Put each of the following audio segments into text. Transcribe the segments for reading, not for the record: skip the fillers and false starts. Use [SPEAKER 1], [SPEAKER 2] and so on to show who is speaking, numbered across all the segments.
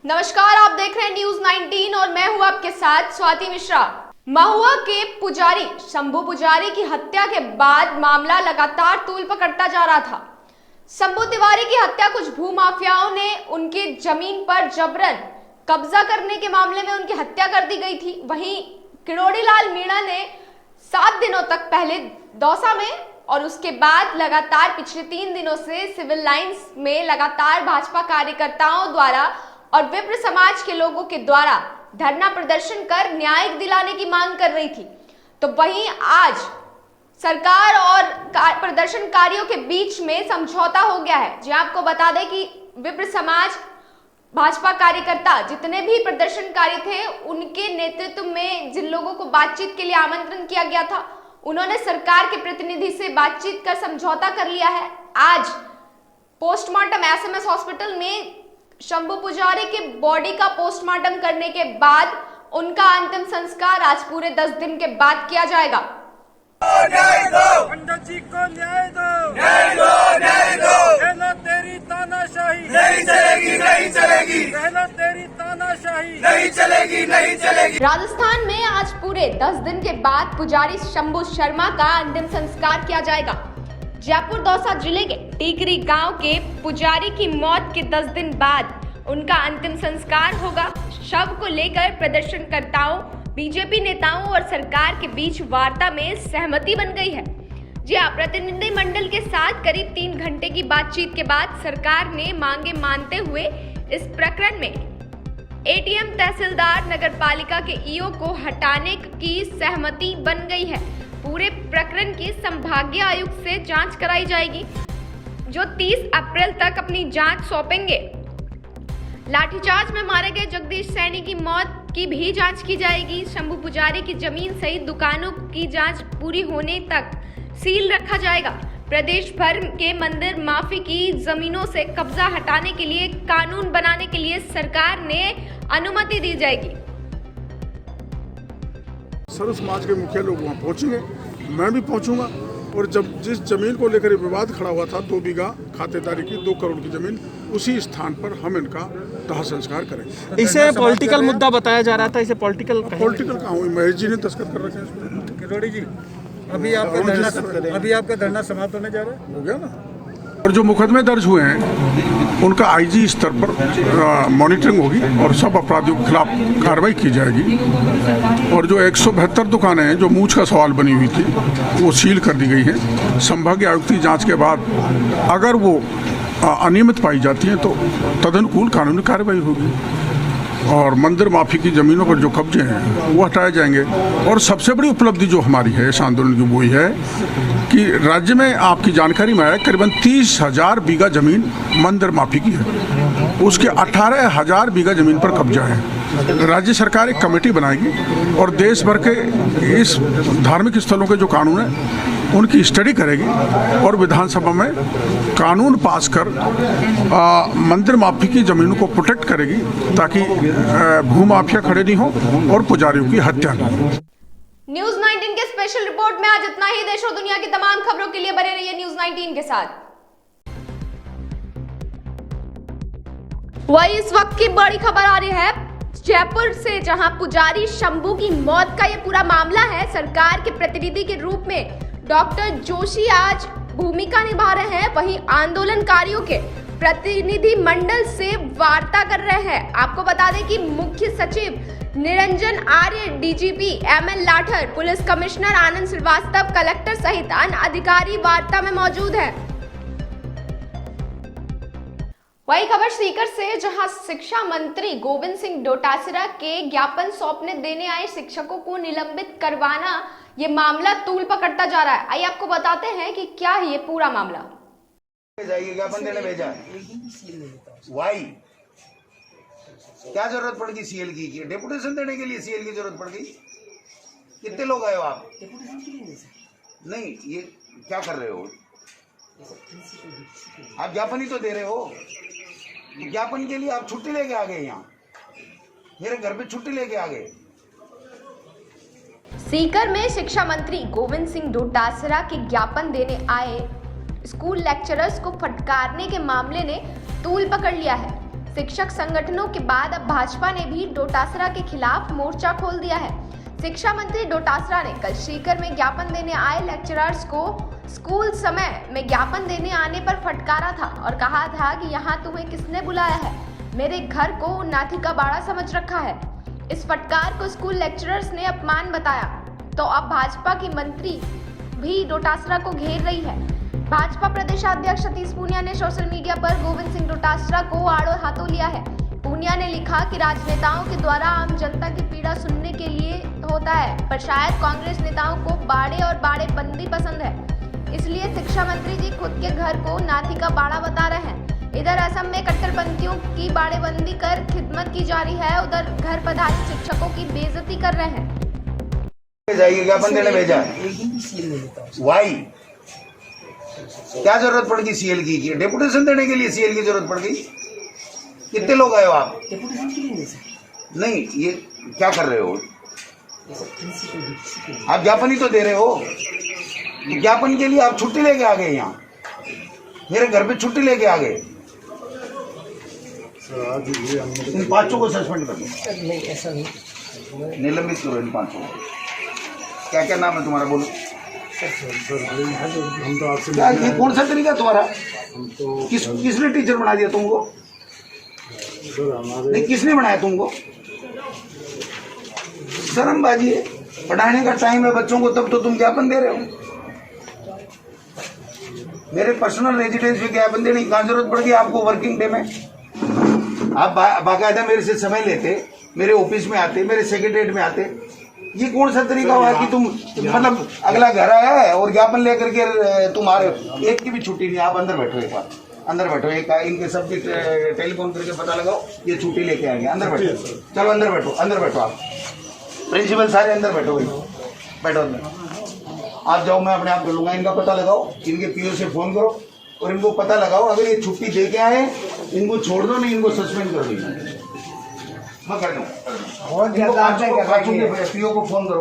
[SPEAKER 1] नमस्कार, आप देख रहे हैं न्यूज 19 और मैं हूं आपके साथ स्वाति मिश्रा। महुआ के पुजारी शंभू पुजारी की हत्या के बाद मामला लगातार तूल पकड़ता जा रहा था। शंभू तिवारी की हत्या कुछ भूमाफियाओं ने उनकी जमीन पर जबरन कब्जा करने के मामले में उनकी हत्या कर दी गई थी। वहीं किरोड़ी लाल मीणा ने 7 दिनों तक पहले दौसा में और उसके बाद लगातार पिछले 3 दिनों से सिविल लाइंस में लगातार भाजपा कार्यकर्ताओं द्वारा और विप्र समाज के लोगों के द्वारा धरना प्रदर्शन कर न्याय दिलाने की मांग कर रही थी। तो वहीं आज सरकार और प्रदर्शनकारियों के बीच में समझौता हो गया है। जी आपको बता दें कि विप्र समाज भाजपा कार्यकर्ता जितने भी प्रदर्शनकारी थे उनके नेतृत्व में जिन लोगों को बातचीत के लिए आमंत्रण किया गया था, उन्होंने सरकार के प्रतिनिधि से बातचीत कर समझौता कर लिया है। आज पोस्टमार्टम एसएमएस हॉस्पिटल में शंभू पुजारी के बॉडी का पोस्टमार्टम करने के बाद उनका अंतिम संस्कार आज पूरे 10 दिन के बाद किया जाएगा।
[SPEAKER 2] न्याय दो,
[SPEAKER 3] पंडित जी को न्याय दो,
[SPEAKER 2] न्याय दो, न्याय दो।
[SPEAKER 3] कहना तेरी तानाशाही
[SPEAKER 2] नहीं चलेगी, नहीं चलेगी,
[SPEAKER 3] कहना तेरी तानाशाही
[SPEAKER 2] नहीं चलेगी, नहीं चलेगी।
[SPEAKER 1] राजस्थान में आज पूरे 10 दिन के बाद पुजारी शंभू शर्मा का अंतिम संस्कार किया जाएगा। जयपुर दौसा जिले के टीकरी गांव के पुजारी की मौत के 10 दिन बाद उनका अंतिम संस्कार होगा। शव को लेकर प्रदर्शनकर्ताओं, बीजेपी नेताओं और सरकार के बीच वार्ता में सहमति बन गई है। जी हाँ, प्रतिनिधि मंडल के साथ करीब 3 घंटे की बातचीत के बाद सरकार ने मांगे मानते हुए इस प्रकरण में एटीएम तहसीलदार नगरपालिका के ईओ को हटाने की सहमति बन गई है। पूरे प्रकरण की संभागीय आयुक्त से जांच कराई जाएगी, जो 30 अप्रैल तक अपनी जांच सौंपेंगे। लाठीचार्ज में मारे गए जगदीश सैनी की मौत की भी जांच की जाएगी। शंभू पुजारी की जमीन सहित दुकानों की जांच पूरी होने तक सील रखा जाएगा। प्रदेश भर के मंदिर माफी की जमीनों से कब्जा हटाने के लिए कानून बनाने के लिए सरकार ने अनुमति दी जाएगी।
[SPEAKER 4] सर्व समाज के मुखिया लोग वहाँ पहुँचेंगे, मैं भी पहुँचूंगा। और जब जिस जमीन को लेकर विवाद खड़ा हुआ था 2 बीघा खातेदारी की 2 करोड़ की जमीन, उसी स्थान पर हम इनका दाह संस्कार करेंगे।
[SPEAKER 5] इसे पॉलिटिकल मुद्दा बताया जा रहा था, इसे पॉलिटिकल
[SPEAKER 4] कहाँ हुई? महेश जी ने दस्तखत कर रखे हैं।
[SPEAKER 3] किरोड़ी जी, अभी आपका धरना समाप्त होने जा रहा है,
[SPEAKER 4] हो गया ना। और जो मुकदमे दर्ज हुए हैं उनका आईजी स्तर पर मॉनिटरिंग होगी और सब अपराधियों के खिलाफ कार्रवाई की जाएगी। और जो 172 दुकानें हैं जो मूंछ का सवाल बनी हुई थी वो सील कर दी गई हैं। संभागीय आयुक्त की जांच के बाद अगर वो अनियमित पाई जाती हैं तो तदनुकूल कानूनी कार्रवाई होगी और मंदिर माफी की जमीनों पर जो कब्जे हैं वो हटाए जाएंगे। और सबसे बड़ी उपलब्धि जो हमारी है इस आंदोलन की वो है कि राज्य में आपकी जानकारी में आया करीबन 30,000 बीघा जमीन मंदिर माफी की है, उसके 18,000 बीघा जमीन पर कब्जा है। राज्य सरकार एक कमेटी बनाएगी और देश भर के इस धार्मिक स्थलों के जो कानून है उनकी स्टडी करेगी और विधानसभा में कानून पास कर मंदिर माफी की जमीनों को प्रोटेक्ट करेगी ताकि भूमाफिया खड़े नहीं हो और पुजारियों की हत्या न हो।
[SPEAKER 1] न्यूज 19 के स्पेशल रिपोर्ट में आज इतना ही। देश और दुनिया की तमाम खबरों के लिए बने रहिए न्यूज 19 के साथ। वही इस वक्त की बड़ी खबर आ रही है जयपुर से, जहां पुजारी शंभू की मौत का ये पूरा मामला है। सरकार के प्रतिनिधि के रूप में डॉक्टर जोशी आज भूमिका निभा रहे हैं, वहीं आंदोलनकारियों के प्रतिनिधि मंडल से वार्ता कर रहे हैं। आपको बता दें कि मुख्य सचिव Niranjan Arya, DGP ML Lathar, police commissioner Anand Shrivastava, collector सहित अन्य अधिकारी वार्ता में मौजूद है। वही खबर सीकर से, जहां शिक्षा मंत्री गोविंद सिंह डोटासरा के ज्ञापन सौंपने देने आए शिक्षकों को निलंबित करवाना, ये मामला तूल पकड़ता जा रहा है। आइए आपको बताते हैं कि क्या है ये पूरा मामला।
[SPEAKER 6] ज्ञापन देने भेजा, वाई क्या जरूरत पड़ गई सीएल की? डेपुटेशन देने के लिए सीएल की जरूरत पड़ गई? कितने लोग आए हो आप? नहीं, ये क्या कर रहे हो आप? ज्ञापन ही तो दे रहे हो। ज्ञापन के लिए आप छुट्टी लेके आ गए, यहाँ मेरे घर पे छुट्टी लेके आ गए।
[SPEAKER 1] सीकर में शिक्षा मंत्री गोविंद सिंह डोटासरा के ज्ञापन देने आए स्कूल लेक्चरर्स को फटकारने के मामले ने तूल पकड़ लिया है। शिक्षक संगठनों के बाद अब भाजपा ने भी डोटासरा के खिलाफ मोर्चा खोल दिया है। शिक्षा मंत्री डोटासरा ने कल सीकर में ज्ञापन देने आए लेक्चरर्स को स्कूल समय में ज्ञापन देने आने पर फटकारा था और कहा था कि यहाँ तुम्हें किसने बुलाया है, मेरे घर को नाथी का बाड़ा समझ रखा है। इस फटकार को स्कूल लेक्चरर्स ने अपमान बताया तो अब भाजपा की मंत्री भी डोटासरा को घेर रही है। भाजपा प्रदेशाध्यक्ष सतीश पूनिया ने सोशल मीडिया पर गोविंद सिंह डोटासरा को आड़ो हाथों लिया है। पूनिया ने लिखा कि राजनेताओं के द्वारा आम जनता की पीड़ा सुनने के लिए होता है, पर शायद कांग्रेस नेताओं को बाड़े और बाड़े बंदी पसंद है, इसलिए शिक्षा मंत्री जी खुद के घर को नाथी का बाड़ा बता रहे हैं। इधर असम में कट्टरपंथियों की बाड़ेबंदी कर खिदमत की जा रही है, उधर घर पधारे शिक्षकों की बेइज्जती कर रहे हैं।
[SPEAKER 6] जाइए ज्ञापन देने भेजा, वाई क्या जरूरत पड़ गई सीएल की? डेपुटेशन देने के लिए सीएल की जरूरत पड़ गई? कितने लोग आए हो आप?
[SPEAKER 7] डेपुटेशन के लिए नहीं सर,
[SPEAKER 6] नहीं, ये क्या कर रहे हो आप? ज्ञापन ही तो दे रहे हो। तो ज्ञापन के लिए आप छुट्टी लेके आ गए, यहाँ मेरे घर पे छुट्टी लेके आ गए। इन 5 को सस्पेंड कर दो,
[SPEAKER 7] नहीं ऐसा नहीं,
[SPEAKER 6] निलंबित करो इन 5 को। क्या क्या नाम है तुम्हारा, बोलो। क्या ये कौन सा तरीका तुम्हारा? किसने टीचर बना दिया तुमको? नहीं, किसने बनाया तुमको? शर्मबाजी है। पढ़ाने का टाइम है बच्चों को, तब तो तुम ज्ञापन दे रहे हो। मेरे पर्सनल रेजिडेंस में ज्ञापन देने की कहाँ जरूरत पड़ गई आपको? वर्किंग डे में आप बाकायदा मेरे से समय लेते, मेरे ऑफिस में आते, मेरे सेक्रेटरीट में आते। ये कौन सा तरीका हुआ कि तुम मतलब अगला घर आया है और ज्ञापन लेकर के तुम आ रहे हो? एक की भी छुट्टी नहीं। आप अंदर बैठो, एक बार अंदर बैठो, एक इनके सबकी टेलीफोन करके पता लगाओ, ये छुट्टी लेके आएंगे। अंदर बैठो, चलो अंदर बैठो, अंदर बैठो। आप प्रिंसिपल सारे अंदर बैठो, बैठो अंदर। आप जाओ, मैं अपने आप कर लूंगा। इनका पता लगाओ, इनके पीओ से फोन करो और इनको पता लगाओ। अगर ये छुट्टी दे के आए, इनको छोड़ दो, नहीं इनको सस्पेंड कर दो। मैं कर दूँ, पीओ को फोन करो,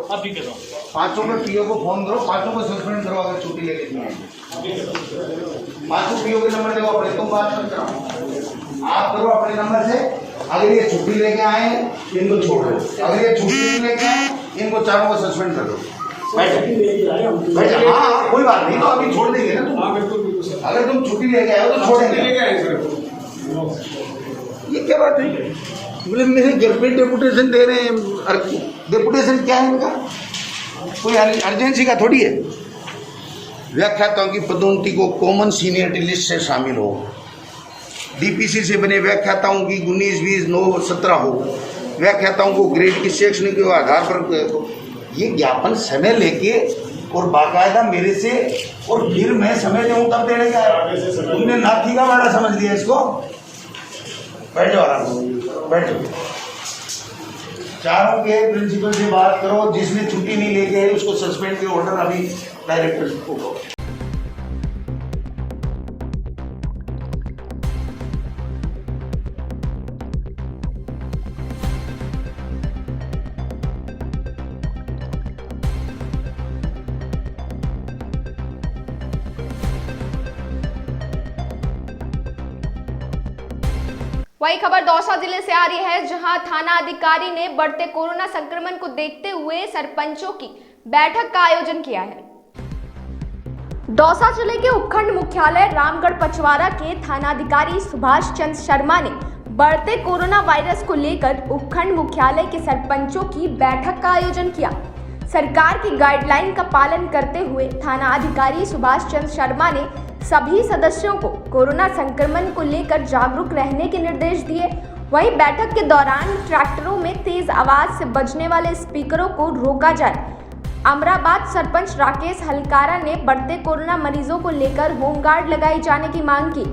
[SPEAKER 6] 5 पे पीओ को फोन करो, 5 को सस्पेंड करो अगर छुट्टी लेके नहीं आएंगे। 5 पीओ के नंबर देखो अपने, तुम बात मत करो, आप करो अपने नंबर से। अगर ये छुट्टी लेके आए, इनको छोड़ दो। अगर ये छुट्टी नहीं लेके आए, इनको 4 को सस्पेंड कर दो। बैठो, हाँ कोई बात नहीं, तो अभी छोड़ देंगे ना तुम। अगर तुम छुट्टी लेके आए हो तो छोड़ेंगे। ये क्या बात है? बोले मेरे घर पे डेपुटेशन दे रहे हैं। डेपुटेशन क्या है इनका? कोई अर्जेंसी का थोड़ी है। व्याख्याताओं की पदोन्नति को कॉमन सीनियरिटी लिस्ट से शामिल हो। डीपीसी से बने व्याख्याताओं की 19, 20, 9, 17 हो। व्याख्याताओं को ग्रेड की शैक्षणिक के आधार पर ये ज्ञापन समय लेके और बाकायदा मेरे से, और फिर मैं समय दूँ तब देने का। तुमने नाथी का बाड़ा समझ लिया इसको। बैठ जाओ आराम से, बैठ जाओ। चारों के प्रिंसिपल से बात करो, जिसने छुट्टी नहीं लेके है उसको सस्पेंड के ऑर्डर अभी डायरेक्टर को दो।
[SPEAKER 1] वही खबर दौसा जिले से आ रही है, जहां थाना अधिकारी ने बढ़ते कोरोना संक्रमण को देखते हुए सरपंचों की बैठक का आयोजन किया है। दौसा जिले के उपखंड मुख्यालय रामगढ़ पचवारा के थानाधिकारी सुभाष चंद्र शर्मा ने बढ़ते कोरोना वायरस को लेकर उपखंड मुख्यालय के सरपंचों की बैठक का आयोजन किया। सरकार की गाइडलाइन का पालन करते हुए थाना अधिकारी सुभाष चंद्र शर्मा ने सभी सदस्यों को कोरोना संक्रमण को लेकर जागरूक रहने के निर्देश दिए। वहीं बैठक के दौरान ट्रैक्टरों में तेज आवाज से बजने वाले स्पीकरों को रोका जाए। अमराबाद सरपंच राकेश हलकारा ने बढ़ते कोरोना मरीजों को लेकर होमगार्ड लगाए जाने की मांग की।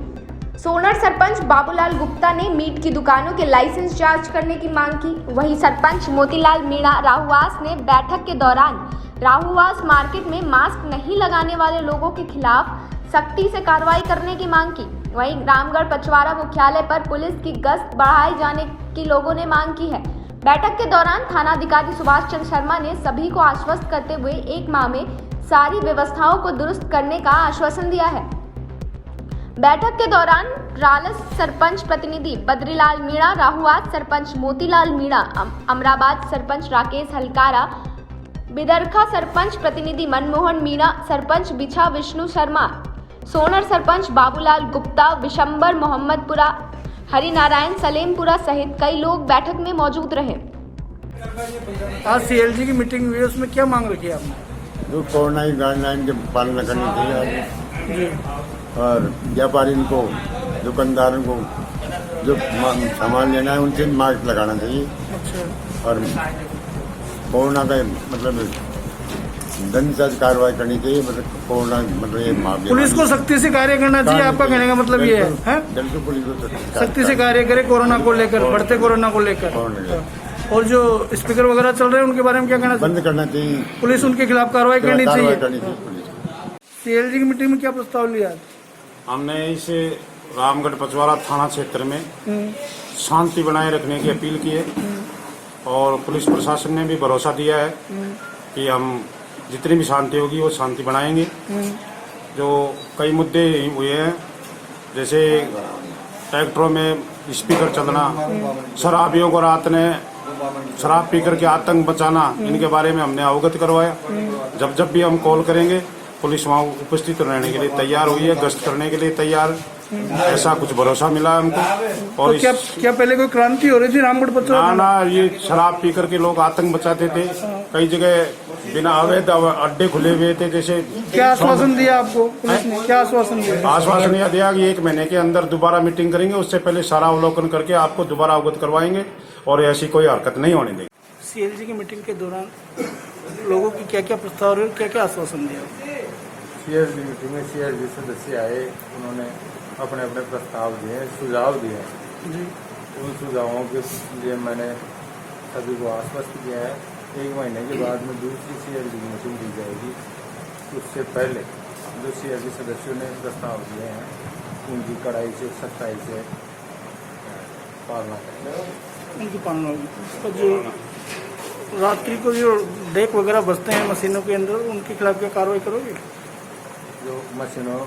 [SPEAKER 1] सोनर सरपंच बाबूलाल गुप्ता ने मीट की दुकानों के लाइसेंस जांच करने की मांग की। वहीं सरपंच मोतीलाल मीणा राहुवास ने बैठक के दौरान राहुवास मार्केट में मास्क नहीं लगाने वाले लोगों के खिलाफ सख्ती से कार्रवाई करने की मांग की। वहीं रामगढ़ पचवारा मुख्यालय पर पुलिस की गश्त बढ़ाए जाने की लोगों ने मांग की है। बैठक के दौरान थानाधिकारी सुभाष चंद्र शर्मा ने सभी को आश्वस्त करते हुए 1 माह में सारी व्यवस्थाओं को दुरुस्त करने का आश्वासन दिया है। बैठक के दौरान रालस सरपंच प्रतिनिधि बद्रीलाल मीणा, राहुआत सरपंच मोतीलाल मीणा, अमराबाद सरपंच राकेश हलकारा, बिदरखा सरपंच प्रतिनिधि मनमोहन मीणा, सरपंच बिछा विष्णु शर्मा, सोनर सरपंच बाबूलाल गुप्ता, विशंबर मोहम्मदपुरा, हरिनारायण सलेमपुरा सहित कई लोग बैठक में मौजूद रहे।
[SPEAKER 5] आज सीएलजी की मीटिंग हुई, उसमें क्या मांग रखी है आपने?
[SPEAKER 8] जो कोरोना की गाइडलाइन की पालना करनी चाहिए और व्यापारी को, दुकानदारों को जो सामान लेना है उनसे मास्क लगाना चाहिए। और कोरोना का मतलब दंड से कार्रवाई करनी चाहिए। मतलब कोरोना मतलब ये
[SPEAKER 5] पुलिस को सख्ती से कार्य करना चाहिए, आपका कहने का मतलब ये है?
[SPEAKER 8] बिल्कुल पुलिस को
[SPEAKER 5] सख्ती से कार्य करे कोरोना को लेकर, बढ़ते कोरोना को लेकर। और जो स्पीकर वगैरह चल रहे हैं उनके बारे में क्या कहना चाहिए?
[SPEAKER 8] बंद करना चाहिए।
[SPEAKER 5] पुलिस उनके खिलाफ कार्रवाई करनी चाहिए।
[SPEAKER 8] पुलिस
[SPEAKER 5] सीएलजी की मीटिंग में क्या प्रस्ताव लिया?
[SPEAKER 9] हमने इस रामगढ़ पचवाड़ा थाना क्षेत्र में शांति बनाए रखने की अपील की है और पुलिस प्रशासन ने भी भरोसा दिया है कि हम जितनी भी शांति होगी वो शांति बनाएंगे। जो कई मुद्दे हुए हैं, जैसे ट्रैक्टरों में स्पीकर चलना, शराबियों को रात ने शराब पीकर के आतंक बचाना, इनके बारे में हमने अवगत करवाया। जब भी हम कॉल करेंगे पुलिस वहाँ उपस्थित रहने के लिए तैयार हुई है, गश्त करने के लिए तैयार, ऐसा कुछ भरोसा मिला हमको। और
[SPEAKER 5] तो क्या पहले कोई क्रांति हो रही थी रामगढ़ पचवाड़ा?
[SPEAKER 9] ना, ये शराब पी करके लोग आतंक बचाते थे। कई जगह बिना अवैध अड्डे खुले हुए थे। जैसे
[SPEAKER 5] क्या आश्वासन दिया आपको पुलिस ने? क्या आश्वासन दिया?
[SPEAKER 9] आश्वासन यह दिया कि 1 महीने के अंदर दोबारा मीटिंग करेंगे, उससे पहले सारा अवलोकन करके आपको दोबारा अवगत करवाएंगे और ऐसी कोई हरकत नहीं होने देंगे।
[SPEAKER 5] सीएलजी की मीटिंग के दौरान लोगों की क्या क्या प्रस्ताव रहे, क्या क्या आश्वासन दिया?
[SPEAKER 3] सीएलजी मीटिंग में सीएलजी सदस्य आए, उन्होंने अपने अपने प्रस्ताव दिए, सुझाव दिए जी। उन सुझावों के लिए मैंने सभी को आश्वस्त किया है 1 महीने के बाद में दूसरी सीएलजी की मीटिंग दी जाएगी। उससे पहले जो सीएलजी सदस्यों ने प्रस्ताव दिए हैं उनकी कड़ाई से, सख्ताई से पालना करेंगे।
[SPEAKER 5] उनकी पालना होगी। तो जो रात्रि को जो डेक वगैरह बसते हैं मशीनों के अंदर, उनके खिलाफ क्या कार्रवाई करोगे?
[SPEAKER 3] जो मशीनों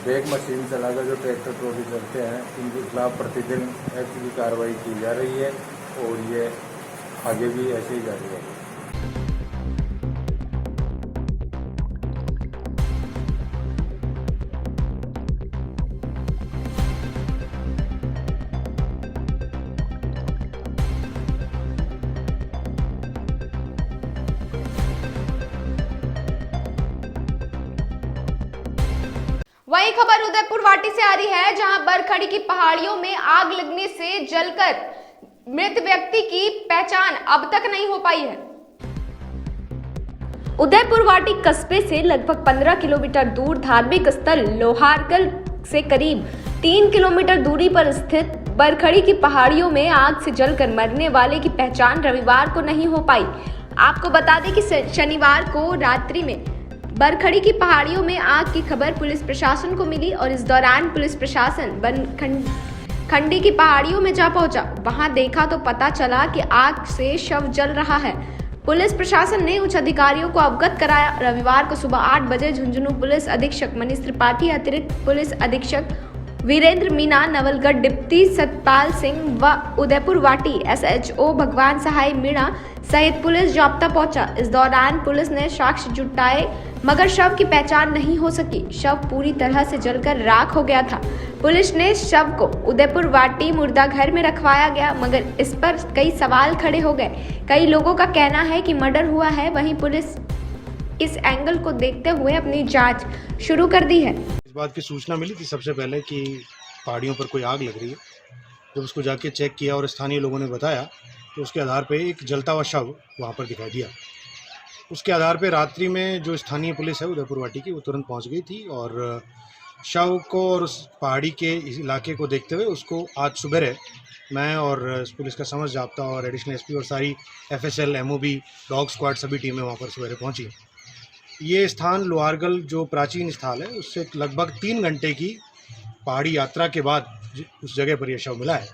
[SPEAKER 3] बैग मशीन चलाकर जो ट्रैक्टर ट्रॉली चलते हैं उनके खिलाफ प्रतिदिन ऐसी कार्रवाई की जा रही है और ये आगे भी ऐसे ही जारी रहेगी।
[SPEAKER 1] वही खबर उदयपुर वाटी से आ रही है, जहां बरखड़ी की पहाड़ियों में आग लगने से जलकर मृत व्यक्ति की पहचान अब तक नहीं हो पाई है। उदयपुर वाटी कस्बे से लगभग 15 किलोमीटर दूर धार्मिक स्थल लोहारगल से करीब 3 किलोमीटर दूरी पर स्थित बरखड़ी की पहाड़ियों में आग से जलकर मरने वाले की पहचान रविवार को नहीं हो पाई। आपको बता दें कि शनिवार को रात्रि में बरखड़ी की पहाड़ियों में आग की खबर पुलिस प्रशासन को मिली और इस दौरान पुलिस प्रशासन खंडी की पहाड़ियों में जा पहुंचा। वहां देखा तो पता चला कि आग से शव जल रहा है। पुलिस प्रशासन ने उच्च अधिकारियों को अवगत कराया। रविवार को सुबह 8 बजे झुंझुनू पुलिस अधीक्षक मनीष त्रिपाठी, अतिरिक्त पुलिस अधीक्षक वीरेंद्र मीना, नवलगढ़ डिप्टी सतपाल सिंह व उदयपुर वाटी SHO भगवान सहाय मीणा सहित पुलिस जाब्ता पहुंचा। इस दौरान पुलिस ने साक्ष्य जुटाए मगर शव की पहचान नहीं हो सकी। शव पूरी तरह से जलकर राख हो गया था। पुलिस ने शव को उदयपुर वाटी मुर्दाघर में रखवाया गया, मगर इस पर कई सवाल खड़े हो गए। कई लोगों का कहना है कि मर्डर हुआ है। वहीं पुलिस इस एंगल को देखते हुए अपनी जांच शुरू कर दी है।
[SPEAKER 10] इस बात की सूचना मिली थी सबसे पहले कि पहाड़ियों पर कोई आग लग रही है। जब उसको जाके चेक किया और स्थानीय लोगों ने बताया तो उसके आधार पे एक जलता हुआ शव वहाँ पर दिखाई दिया। उसके आधार पे रात्रि में जो स्थानीय पुलिस है उदयपुर वाटी की, वो तुरंत पहुँच गई थी और शव को और उस पहाड़ी के इलाके को देखते हुए उसको आज सुबह मैं और पुलिस का समझ जाब्ता और एडिशनल SP और सारी FSL, MOB, डॉग स्क्वाड सभी टीमें वहाँ पर सवेरे पहुँची। ये स्थान लोहारगल जो प्राचीन स्थल है उससे लगभग 3 घंटे की पहाड़ी यात्रा के बाद उस जगह पर यह शव मिला है।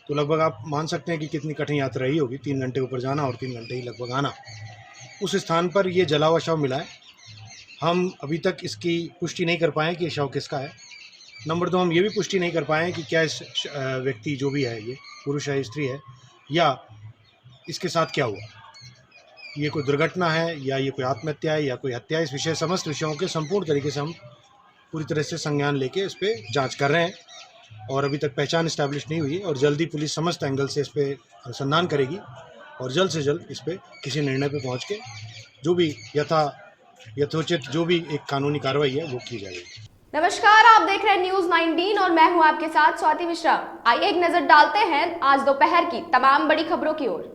[SPEAKER 10] तो लगभग आप मान सकते हैं कि कितनी कठिन यात्रा रही होगी, 3 घंटे ऊपर जाना और 3 घंटे ही लगभग आना। उस स्थान पर ये जला हुआ शव मिला है। हम अभी तक इसकी पुष्टि नहीं कर पाए कि ये शव किसका है। नंबर 2, हम ये भी पुष्टि नहीं कर पाए हैं कि क्या इस व्यक्ति जो भी है, ये पुरुष है, स्त्री है, या इसके साथ क्या हुआ, ये कोई दुर्घटना है या ये कोई आत्महत्या है या कोई हत्या है। इस विषय समस्त विषयों के संपूर्ण तरीके से हम पूरी तरह से संज्ञान लेके इस पर जांच कर रहे हैं और अभी तक पहचान इस्टेब्लिश नहीं हुई और जल्दी पुलिस समस्त एंगल से इस पर अनुसंधान करेगी और जल्द से जल्द इस पर किसी निर्णय पर पहुँच के जो भी यथोचित जो भी एक कानूनी कार्रवाई है वो की जाएगी।
[SPEAKER 1] नमस्कार, आप देख रहे हैं न्यूज 19 और मैं हूं आपके साथ स्वाति मिश्रा। आइए एक नजर डालते हैं आज दोपहर की तमाम बड़ी खबरों की ओर।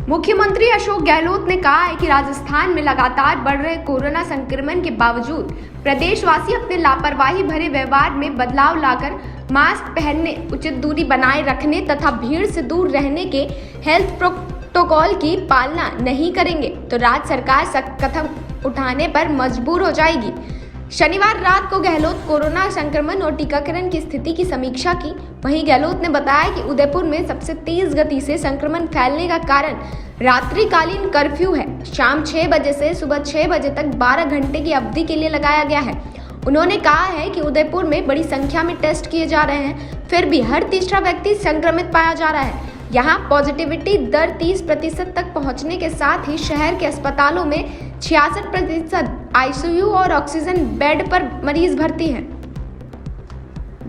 [SPEAKER 1] मुख्यमंत्री अशोक गहलोत ने कहा है कि राजस्थान में लगातार बढ़ रहे कोरोना संक्रमण के बावजूद प्रदेशवासी अपने लापरवाही भरे व्यवहार में बदलाव लाकर मास्क पहनने, उचित दूरी बनाए रखने तथा भीड़ से दूर रहने के हेल्थ प्रोटोकॉल की पालना नहीं करेंगे तो राज्य सरकार सख्त कदम उठाने पर मजबूर हो जाएगी। शनिवार रात को गहलोत कोरोना संक्रमण और टीकाकरण की स्थिति की समीक्षा की। वहीं गहलोत ने बताया कि उदयपुर में सबसे तेज गति से संक्रमण फैलने का कारण रात्रिकालीन कर्फ्यू है। शाम 6 बजे से सुबह 6 बजे तक 12 घंटे की अवधि के लिए लगाया गया है। उन्होंने कहा है कि उदयपुर में बड़ी संख्या में टेस्ट किए जा रहे हैं, फिर भी हर तीसरा व्यक्ति संक्रमित पाया जा रहा है। यहाँ पॉजिटिविटी दर 30% तक पहुँचने के साथ ही शहर के अस्पतालों में 66% आईसीयू और ऑक्सीजन बेड पर मरीज भर्ती हैं।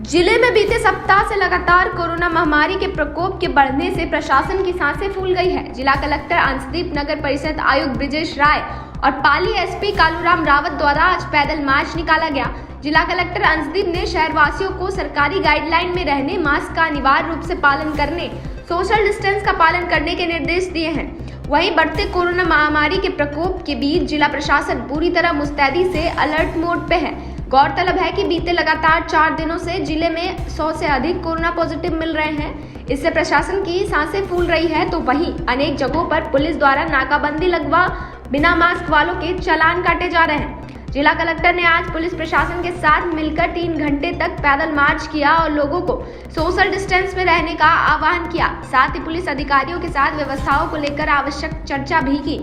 [SPEAKER 1] जिले में बीते सप्ताह से लगातार कोरोना महामारी के प्रकोप के बढ़ने से प्रशासन की सांसें फूल गई है। जिला कलेक्टर अंशदीप, नगर परिषद आयुक्त ब्रिजेश राय और पाली एसपी कालूराम रावत द्वारा आज पैदल मार्च निकाला गया। जिला कलेक्टर अंशदीप ने शहरवासियों को सरकारी गाइडलाइन में रहने, मास्क का अनिवार्य रूप से पालन करने, सोशल डिस्टेंस का पालन करने के निर्देश दिए हैं। वहीं बढ़ते कोरोना महामारी के प्रकोप के बीच जिला प्रशासन पूरी तरह मुस्तैदी से अलर्ट मोड पे है। गौरतलब है कि बीते लगातार 4 दिनों से जिले में 100 से अधिक कोरोना पॉजिटिव मिल रहे हैं। इससे प्रशासन की सांसें फूल रही है तो वहीं अनेक जगहों पर पुलिस द्वारा नाकाबंदी लगवा बिना मास्क वालों के चालान काटे जा रहे हैं। जिला कलेक्टर ने आज पुलिस प्रशासन के साथ मिलकर 3 घंटे तक पैदल मार्च किया और लोगों को सोशल डिस्टेंस में रहने का आह्वान किया। साथ ही पुलिस अधिकारियों के साथ व्यवस्थाओं को लेकर आवश्यक चर्चा भी की।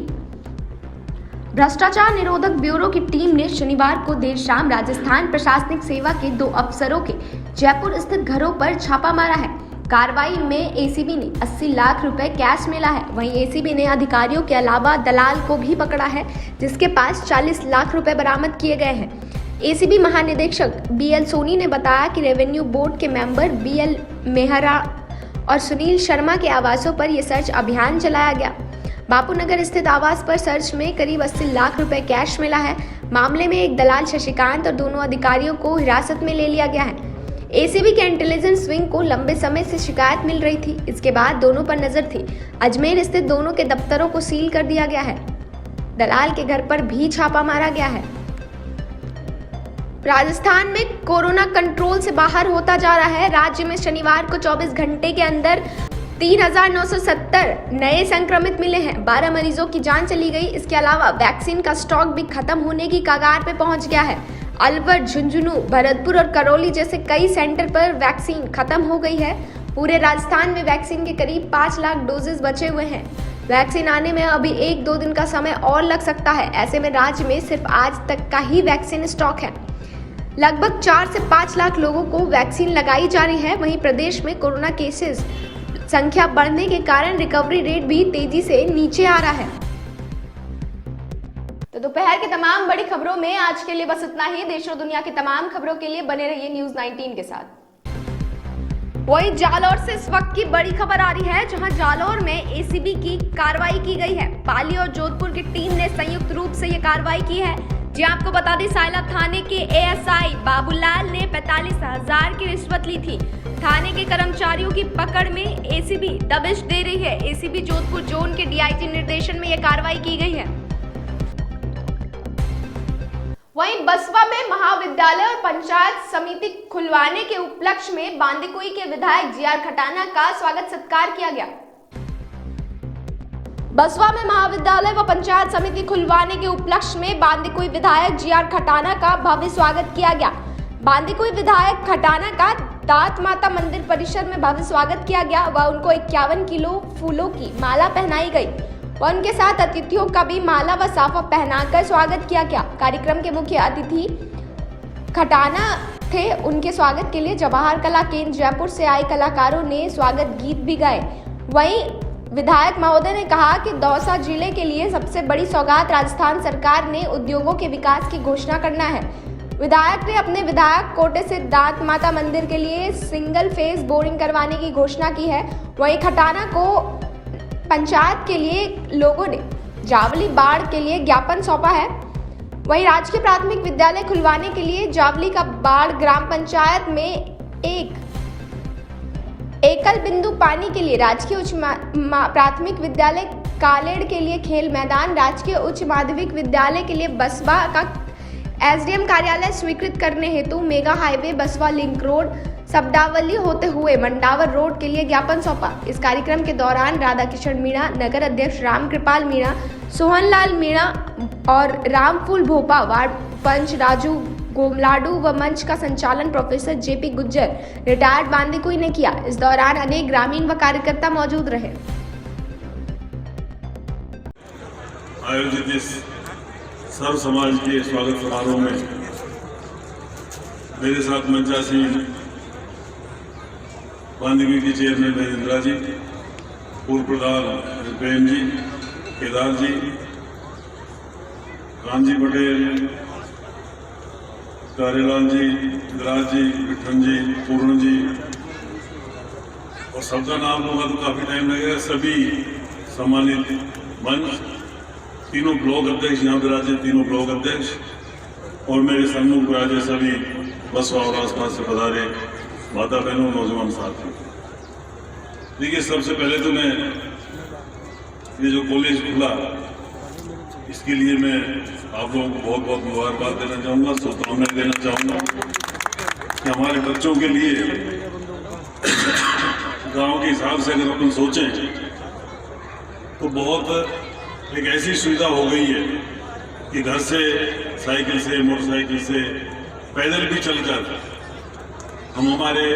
[SPEAKER 1] भ्रष्टाचार निरोधक ब्यूरो की टीम ने शनिवार को देर शाम राजस्थान प्रशासनिक सेवा के 2 अफसरों के जयपुर स्थित घरों पर छापा मारा है। कार्रवाई में एसीबी ने 80 लाख रुपए कैश मिला है। वहीं एसीबी ने अधिकारियों के अलावा दलाल को भी पकड़ा है, जिसके पास 40 लाख रुपए बरामद किए गए हैं। एसीबी महानिदेशक बीएल सोनी ने बताया कि रेवेन्यू बोर्ड के मेंबर बीएल मेहरा और सुनील शर्मा के आवासों पर यह सर्च अभियान चलाया गया। बापूनगर स्थित आवास पर सर्च में करीब 80 लाख रुपए कैश मिला है। मामले में एक दलाल शशिकांत और दोनों अधिकारियों को हिरासत में ले लिया गया है। एसीबी के इंटेलिजेंस विंग को लंबे समय से शिकायत मिल रही थी। इसके बाद दोनों पर नजर थी। अजमेर स्थित दोनों के दफ्तरों को सील कर दिया गया है। दलाल के घर पर भी छापा मारा गया है। राजस्थान में कोरोना कंट्रोल से बाहर होता जा रहा है। राज्य में शनिवार को 24 घंटे के अंदर 3,970 नए संक्रमित मिले हैं। 12 मरीजों की जान चली गई। इसके अलावा वैक्सीन का स्टॉक भी खत्म होने की कगार पे पहुंच गया है। अलवर, झुंझुनू, भरतपुर और करौली जैसे कई सेंटर पर वैक्सीन खत्म हो गई है। पूरे राजस्थान में वैक्सीन के करीब 5 लाख डोजेस बचे हुए हैं। वैक्सीन आने में अभी 1-2 दिन का समय और लग सकता है। ऐसे में राज्य में सिर्फ आज तक का ही वैक्सीन स्टॉक है। लगभग 4 से 5 लाख लोगों को वैक्सीन लगाई जा रही है। वहीं प्रदेश में कोरोना केसेस संख्या बढ़ने के कारण रिकवरी रेट भी तेजी से नीचे आ रहा है। तो दोपहर की तमाम बड़ी खबरों में आज के लिए बस इतना ही। देश और दुनिया की तमाम खबरों के लिए बने रहिए न्यूज 19 के साथ। वही जालौर से इस वक्त की बड़ी खबर आ रही है, जहां जालौर में एसीबी की कार्रवाई की गई है। पाली और जोधपुर की टीम ने संयुक्त रूप से ये कार्रवाई की है। जी आपको बता दें, सायला थाने के एएसआई बाबूलाल ने 45,000 की रिश्वत ली थी। थाने के कर्मचारियों की पकड़ में एसीबी दबिश दे रही है। एसीबी जोधपुर जोन के डीआईजी निर्देशन में यह कार्रवाई की गई है। वहीं बसपा में महाविद्यालय और पंचायत समिति खुलवाने के उपलक्ष्य में बांदीकुई के विधायक जीआर खटाना का स्वागत सत्कार किया गया। बसपा में महाविद्यालय व पंचायत समिति खुलवाने के उपलक्ष्य में बांदीकुई विधायक जीआर खटाना का भव्य स्वागत किया गया। बांदीकुई विधायक खटाना का दात माता मंदिर परिसर में भव्य स्वागत किया गया व उनको 51 किलो फूलों की माला पहनाई गई व उनके साथ अतिथियों का भी माला व साफा पहनाकर स्वागत किया गया। कार्यक्रम के मुख्य अतिथि खटाना थे। उनके स्वागत के लिए जवाहर कला केंद्र जयपुर से आए कलाकारों ने स्वागत गीत भी गाए। वहीं विधायक महोदय ने कहा कि दौसा जिले के लिए सबसे बड़ी सौगात राजस्थान सरकार ने उद्योगों के विकास की घोषणा करना है। विधायक ने अपने विधायक कोटे से दांत माता मंदिर के लिए सिंगल फेज बोरिंग करवाने की घोषणा की है। वहीं खटाना को पंचायत के लिए लोगों ने जावली बाढ़ के लिए ज्ञापन सौंपा है। वहीं राजकीय प्राथमिक विद्यालय खुलवाने के लिए जावली का बाढ़ ग्राम पंचायत में एक एकल बिंदु पानी के लिए राजकीय उच्च प्राथमिक विद्यालय कालेड़ के लिए खेल मैदान, राजकीय उच्च माध्यमिक विद्यालय के लिए बसवा का एसडीएम कार्यालय स्वीकृत करने हेतु मेगा हाईवे बसवा लिंक रोड सबडावली होते हुए मंडावर रोड के लिए ज्ञापन सौंपा। इस कार्यक्रम के दौरान राधाकिशन मीणा, नगर अध्यक्ष रामकृपाल मीणा, सोहनलाल मीणा और रामफूल भोपा, वार्ड पंच राजू गोमलाडू व मंच का संचालन professor JP Gujjar retired Bandikui ने किया। इस दौरान अनेक ग्रामीण व कार्यकर्ता मौजूद रहे।
[SPEAKER 11] आयोजित इस सर्व समाज के स्वागत समारोह में मेरे साथ मंचासी बांदीकुई के चेयरमैन महेंद्रा जी, पूर्व प्रधान प्रेम जी, केदार जी, कांजी पटेल, कारेलाल जी, विराज जी, विठन जी, पूर्ण जी, और सबका नाम लूंगा तो काफी टाइम लगेगा। सभी सम्मानित मंच, तीनों ब्लॉक अध्यक्ष यहाँ विराजे, तीनों ब्लॉक अध्यक्ष, और मेरे सम्मुख विराजे सभी बसवा और आसपास से पधारे माता बहनों, नौजवान साथियों। देखिए, सबसे पहले तो मैं ये जो कॉलेज खुला इसके लिए मैं आप लोगों को बहुत बहुत मुबारकबाद देना चाहूँगा, शुभकामनाएं देना चाहूँगा कि हमारे बच्चों के लिए गांव के हिसाब से अगर अपन सोचें तो बहुत एक ऐसी सुविधा हो गई है कि घर से साइकिल से, मोटरसाइकिल से, पैदल भी चलकर हम हमारे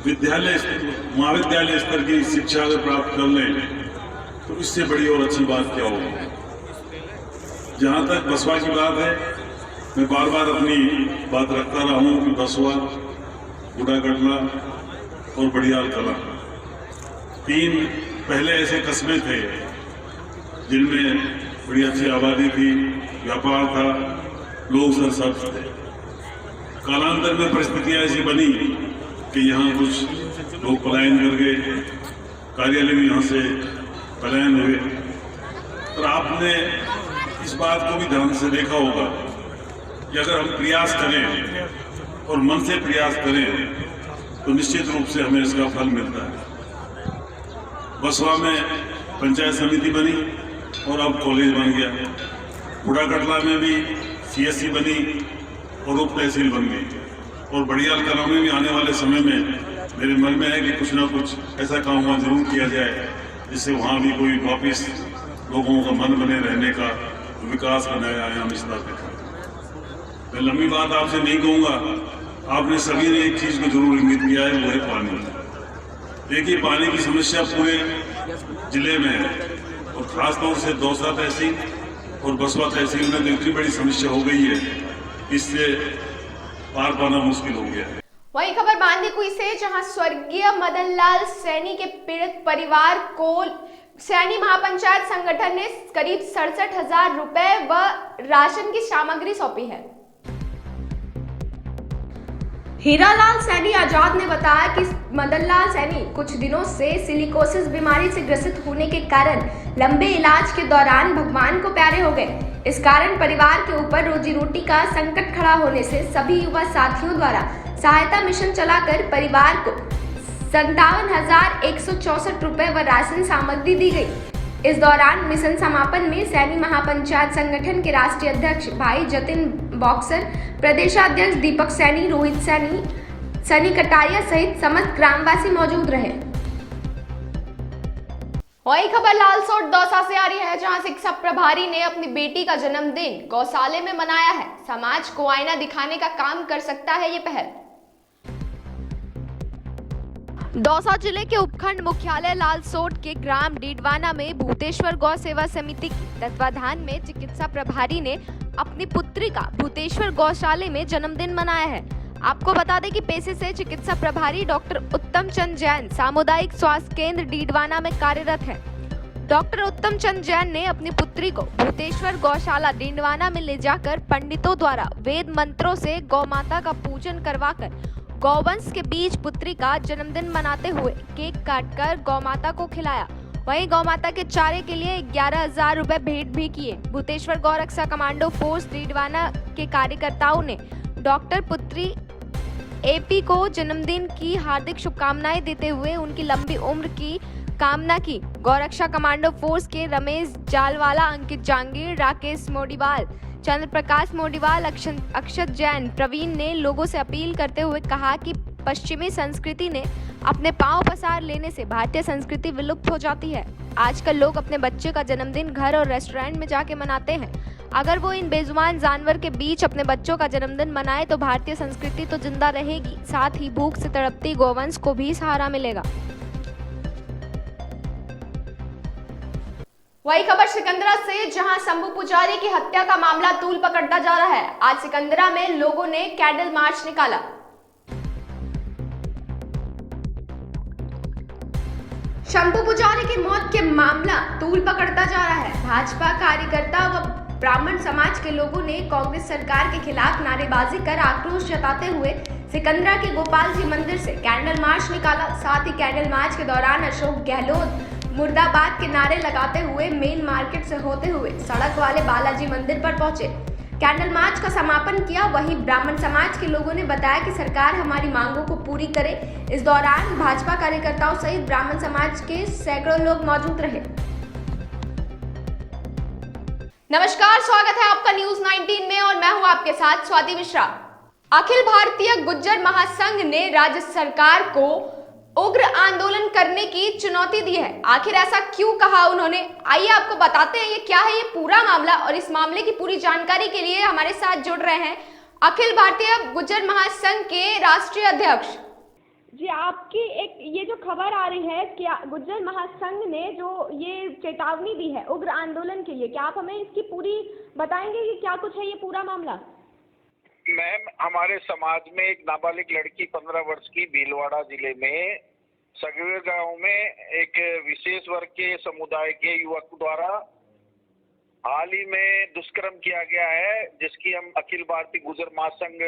[SPEAKER 11] महाविद्यालय स्तर की शिक्षा अगर प्राप्त कर लें तो इससे बड़ी और अच्छी बात क्या होगी। जहाँ तक बसवा की बात है, मैं बार बार अपनी बात रखता रहा हूँ कि बसवा, बूढ़ागढ़ला और बड़ियाल कला 3 पहले ऐसे कस्बे थे जिनमें बड़ी अच्छी आबादी थी, व्यापार था, लोग सरसब्ज थे। कालांतर में परिस्थितियाँ ऐसी बनी कि यहाँ कुछ लोग पलायन कर गए, कार्यालय भी यहाँ से पलायन हुए। और आपने इस बात को भी ध्यान से देखा होगा कि अगर हम प्रयास करें और मन से प्रयास करें तो निश्चित रूप से हमें इसका फल मिलता है। बसवा में पंचायत समिति बनी और अब कॉलेज बन गया। बूढ़ागढ़ला में भी सीएससी बनी और उप तहसील बन गई। और बड़ियाल कला में भी आने वाले समय में मेरे मन में है कि कुछ ना कुछ ऐसा काम वहाँ जरूर किया जाए जिससे वहाँ भी कोई वापिस लोगों का मन बने रहने का, विकास का नया आयाम स्थापित है। मैं लंबी बात आपसे नहीं कहूँगा, आपने सभी ने एक चीज को जरूर इंगित किया है, वो है पानी। देखिए, पानी की समस्या पूरे जिले में है और खासतौर से दौसा तहसील और बसवा तहसील में तो इतनी बड़ी समस्या हो गई है, इससे पार पाना मुश्किल हो गया है।
[SPEAKER 1] वही खबर बांदीकुई से, जहां स्वर्गीय मदन लाल सैनी के पीड़ित परिवार को सैनी महापंचायत संगठन ने करीब 67,000 रुपए व राशन की सामग्री सौंपी है। हीरालाल सैनी आजाद ने बताया कि मदन लाल सैनी कुछ दिनों से सिलिकोसिस बीमारी से ग्रसित होने के कारण लंबे इलाज के दौरान भगवान को प्यारे हो गए। इस कारण परिवार के ऊपर रोजी रोटी का संकट खड़ा होने से सभी युवा साथियों द्वारा सहायता मिशन चलाकर परिवार को 57,164 रुपए व राशन सामग्री दी गई। इस दौरान मिशन समापन में सैनी महापंचायत संगठन के राष्ट्रीय अध्यक्ष भाई जतिन बॉक्सर, प्रदेशाध्यक्ष दीपक सैनी, रोहित सैनी, सनी कटारिया सहित समस्त ग्रामवासी मौजूद रहे। वही खबर लालसोट दौसा से आ रही है, जहां शिक्षा प्रभारी ने अपनी बेटी का जन्मदिन गौशाले में मनाया है। समाज को आईना दिखाने का काम कर सकता है ये पहल। दौसा जिले के उपखंड मुख्यालय लालसोट के ग्राम डीडवाना में भूतेश्वर गौ सेवा समिति के तत्वाधान में चिकित्सा प्रभारी ने अपनी पुत्री का भूतेश्वर गौशाला में जन्मदिन मनाया है। आपको बता दें कि पेशे से चिकित्सा प्रभारी डॉक्टर उत्तम चंद जैन सामुदायिक स्वास्थ्य केंद्र डीडवाना में कार्यरत है। डॉक्टर उत्तम चंद जैन ने अपनी पुत्री को भूतेश्वर गौशाला डीडवाना में ले जाकर पंडितों द्वारा वेद मंत्रों से गौ माता का पूजन करवाकर गौवंश के बीच पुत्री का जन्मदिन मनाते हुए केक काटकर गौ माता को खिलाया। वहीं गौ माता के चारे के लिए 11,000 रुपए भेंट भी किए। भूतेश्वर गौरक्षा कमांडो फोर्स डीडवाना के कार्यकर्ताओं ने डॉक्टर पुत्री एपी को जन्मदिन की हार्दिक शुभकामनाएं देते हुए उनकी लंबी उम्र की कामना की। गौरक्षा कमांडो फोर्स के रमेश जालवाला, अंकित जांगीर, राकेश मोडीवाल, चंद्र प्रकाश मोडीवाल, अक्षत जैन, प्रवीण ने लोगों से अपील करते हुए कहा कि पश्चिमी संस्कृति ने अपने पांव पसार लेने से भारतीय संस्कृति विलुप्त हो जाती है। आजकल लोग अपने बच्चे का जन्मदिन घर और रेस्टोरेंट में जाके मनाते हैं। अगर वो इन बेजुबान जानवर के बीच अपने बच्चों का जन्मदिन मनाए तो भारतीय संस्कृति तो जिंदा रहेगी, साथ ही भूख से तड़पती गौवंश को भी सहारा मिलेगा। वही खबर सिकंदरा से, जहां शंभू पुजारी की हत्या का मामला तूल पकड़ता जा रहा है। आज सिकंदरा में लोगों ने कैंडल मार्च निकाला। शंभू पुजारी की मौत के मामला तूल पकड़ता जा रहा है। भाजपा कार्यकर्ता व ब्राह्मण समाज के लोगों ने कांग्रेस सरकार के खिलाफ नारेबाजी कर आक्रोश जताते हुए सिकंदरा के गोपाल जी मंदिर से कैंडल मार्च निकाला। साथ ही कैंडल मार्च के दौरान अशोक गहलोत मुर्दाबाद के नारे लगाते हुए मेन मार्केट से होते हुए सड़क वाले बालाजी मंदिर पर पहुंचे। कैंडल मार्च का समापन किया। वहीं ब्राह्मण समाज के लोगों ने बताया कि सरकार हमारी मांगों को पूरी करे। इस दौरान भाजपा कार्यकर्ताओं सहित ब्राह्मण समाज के सैकड़ों लोग मौजूद रहे। नमस्कार, स्वागत है आपका न्यूज 19 में और मैं हूं आपके साथ स्वाति मिश्रा। अखिल भारतीय गुज्जर महासंघ ने राज्य सरकार को उग्र आंदोलन करने की चुनौती दी है। आखिर ऐसा क्यों कहा उन्होंने, आइए आपको बताते हैं ये क्या है ये पूरा मामला। और इस मामले की पूरी जानकारी के लिए हमारे साथ जुड़ रहे हैं अखिल भारतीय गुज्जर महासंघ के राष्ट्रीय अध्यक्ष जी। आपकी एक ये जो खबर आ रही है कि गुज्जर महासंघ ने जो ये चेतावनी दी है उग्र आंदोलन के लिए, क्या आप हमें इसकी पूरी बताएंगे कि क्या कुछ है ये पूरा मामला?
[SPEAKER 12] मैम, हमारे समाज में एक नाबालिग लड़की 15 वर्ष की भीलवाड़ा जिले में सगवे गांव में एक विशेष वर्ग के समुदाय के युवक द्वारा हाल ही में दुष्कर्म किया गया है, जिसकी हम अखिल भारतीय गुज्जर महासंघ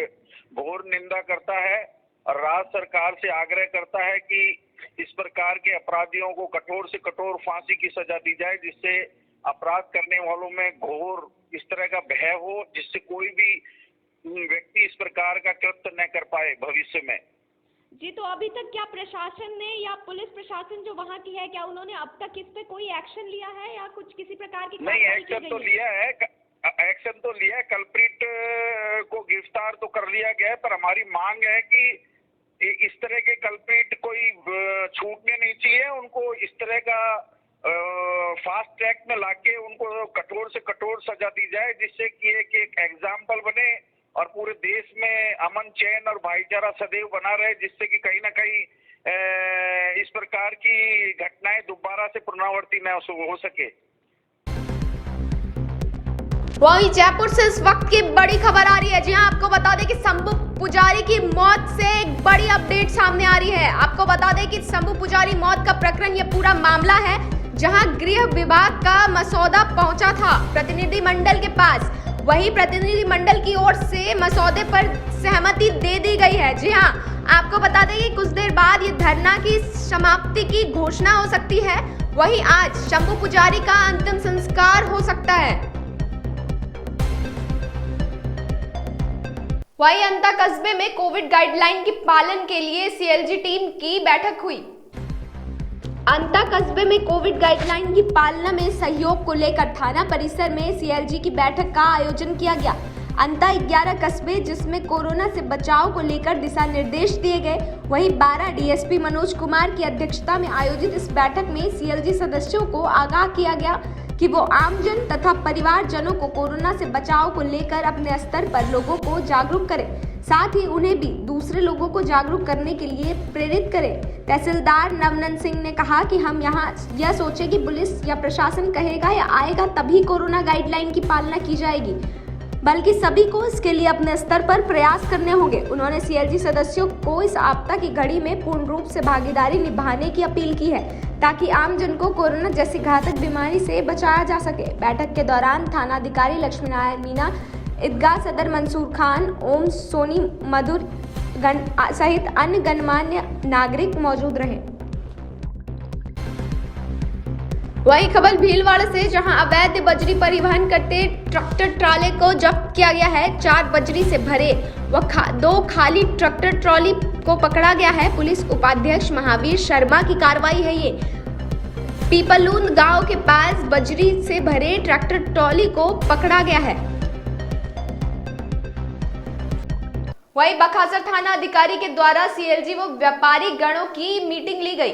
[SPEAKER 12] घोर निंदा करता है और राज्य सरकार से आग्रह करता है कि इस प्रकार के अपराधियों को कठोर से कठोर फांसी की सजा दी जाए, जिससे अपराध करने वालों में घोर इस तरह का भय हो, जिससे कोई भी व्यक्ति इस प्रकार का कृत्य न कर पाए भविष्य में।
[SPEAKER 1] जी, तो अभी तक क्या प्रशासन ने या पुलिस प्रशासन जो वहाँ की है, क्या उन्होंने अब तक इस पे कोई एक्शन लिया है या कुछ किसी प्रकार की?
[SPEAKER 12] नहीं, एक्शन तो लिया है, कल्प्रिट को गिरफ्तार तो कर लिया गया है, पर हमारी मांग है कि इस तरह के कल्प्रिट कोई छूटने नहीं चाहिए। उनको इस तरह का फास्ट ट्रैक में लाके उनको कठोर से कठोर सजा दी जाए, जिससे कि एक एग्जाम्पल बने और पूरे देश में अमन चैन और भाईचारा सदैव बना रहे, जिससे कि कहीं ना कहीं इस प्रकार की घटनाएं दोबारा से पुनरावृत्ति न हो सके।
[SPEAKER 1] वहीं जयपुर से इस वक्त की बड़ी खबर आ रही है। जी हां, आपको बता दें कि शंभू पुजारी की मौत से एक बड़ी अपडेट सामने आ रही है। आपको बता दें कि शंभू पुजारी मौत का प्रकरण ये पूरा मामला है, जहां गृह विभाग का मसौदा पहुंचा था प्रतिनिधि मंडल के पास। वही प्रतिनिधि मंडल की ओर से मसौदे पर सहमति दे दी गई है। जी हां, आपको बता दें कि कुछ देर बाद ये धरना की समाप्ति की घोषणा हो सकती है। वहीं आज शंभू पुजारी का अंतिम संस्कार हो सकता है। वहीं अंता कस्बे में कोविड गाइडलाइन के पालन के लिए सीएलजी टीम की बैठक हुई। अंता कस्बे में कोविड गाइडलाइन की पालना में सहयोग को लेकर थाना परिसर में सीएलजी की बैठक का आयोजन किया गया। अंता 11 कस्बे जिसमें कोरोना से बचाव को लेकर दिशा निर्देश दिए गए। वहीं 12 डीएसपी मनोज कुमार की अध्यक्षता में आयोजित इस बैठक में सीएलजी सदस्यों को आगाह किया गया कि वो आमजन तथा परिवारजनों को कोरोना से बचाव को लेकर अपने स्तर पर लोगों को जागरूक करें, साथ ही उन्हें भी दूसरे लोगों को जागरूक करने के लिए प्रेरित करें। तहसीलदार नवनंद सिंह ने कहा कि हम यहाँ यह सोचें कि पुलिस या प्रशासन कहेगा या आएगा तभी कोरोना गाइडलाइन की पालना की जाएगी। बल्कि सभी को इसके लिए अपने स्तर पर प्रयास करने होंगे। उन्होंने सीएलजी सदस्यों को इस आपदा की घड़ी में पूर्ण रूप से भागीदारी निभाने की अपील की है ताकि आम जन को कोरोना जैसी घातक बीमारी से बचाया जा सके। बैठक के दौरान थानाधिकारी लक्ष्मी नारायण मीणा, ईदगाह सदर मंसूर खान, ओम सोनी, मधुर सहित अन्य गणमान्य नागरिक मौजूद रहे। वही खबर भीलवाड़ा से, जहां अवैध बजरी परिवहन करते ट्रैक्टर ट्रॉले को जब्त किया गया है। 4 बजरी से भरे व 2 खाली ट्रैक्टर ट्रॉली को पकड़ा गया है। पुलिस उपाध्यक्ष महावीर शर्मा की कार्रवाई है ये। पीपलूंद गांव के पास बजरी से भरे ट्रैक्टर ट्रॉली को पकड़ा गया है। वहीं बखासर थाना अधिकारी के द्वारा सीएलजी व व्यापारी गणों की मीटिंग ली गई।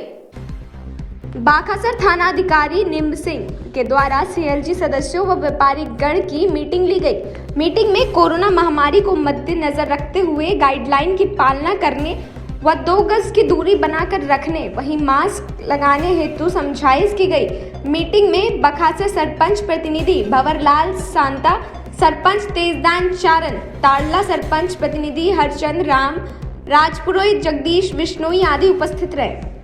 [SPEAKER 1] बाखासर थाना अधिकारी निम्ब सिंह के द्वारा सीएलजी सदस्यों व व्यापारी गण की मीटिंग ली गई। मीटिंग में कोरोना महामारी को मद्देनजर रखते हुए गाइडलाइन की पालना करने व 2 गज की दूरी बनाकर रखने, वहीं मास्क लगाने हेतु समझाइश की गई। मीटिंग में बखासर सरपंच प्रतिनिधि भंवरलाल सांता, सरपंच तेजदान चारण, ताड़ला सरपंच प्रतिनिधि हरचंद राम, राजपुरोहित जगदीश बिश्नोई आदि उपस्थित रहे।